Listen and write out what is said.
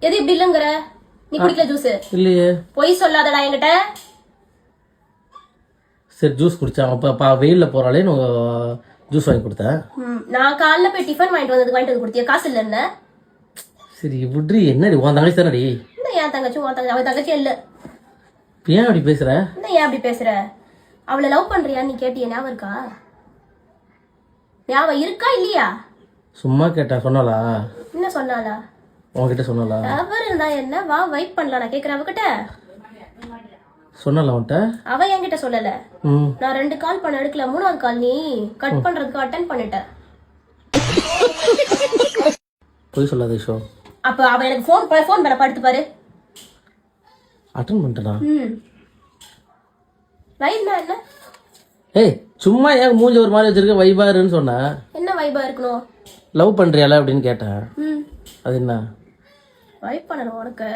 எது இப்படி இல்லங்கிற? நீ குடிக்கல ஜூஸ்? இல்லையே. பொய் சொல்லாதடா என்கிட்ட. சரி ஜூஸ் குடிச்சா அப்ப வெயில்ல போறாளே ஜூஸ் வாங்கி கொடுத்தேன். நான் காலைல போய் டிஃபன் வாங்கிட்டு வந்து கொடுத்தியா? காசு இல்ல என்ன? சரி விட்ரி. என்னடி உன் தங்கச்சி தானடி? இந்த என் தங்கச்சி உன் தங்கச்சி? அவ தங்கச்சி இல்ல. ஏன் அப்படி பேசுற? என்ன ஏன் அப்படி பேசுற? அவளை லவ் பண்றியான்னு நீ கேட்டிய, ஞாபகம் இருக்கா? ஞாபகம் இருக்கா இல்லையா? சும்மா கேட்டா. சொன்னாலா? என்ன சொன்னாலா? உன்கிட்ட சொன்னாலா? அவர் இருந்தா என்ன, வா வைப் பண்ணலாம். நான் கேக்குறேன் அவகிட்ட. சொன்னால அவன்கிட்ட? அவ என்கிட்ட சொல்லல. நான் 2 கால் பண்ண எடுக்கல, 3வது கால் நீ கட் பண்றதுக்கு அட்டென்ட் பண்ணிட்ட. போய் சொல்லாத ஷோ. அப்ப அவ எனக்கு ஃபோன் பண்ண படுத்து பாரு. அட்டென்ட் பண்ணிட்டனா? வைப்னா என்ன? ஏய் சும்மா ஏன் மூஞ்சி ஒரு மாதிரி வச்சிருக்க? வைபாருன்னு சொன்னா என்ன வைபா இருக்கணும்? லவ் பண்றியால அப்படின்னு கேட்டேன். அது என்ன வைப் பண்ணணும் உனக்கு?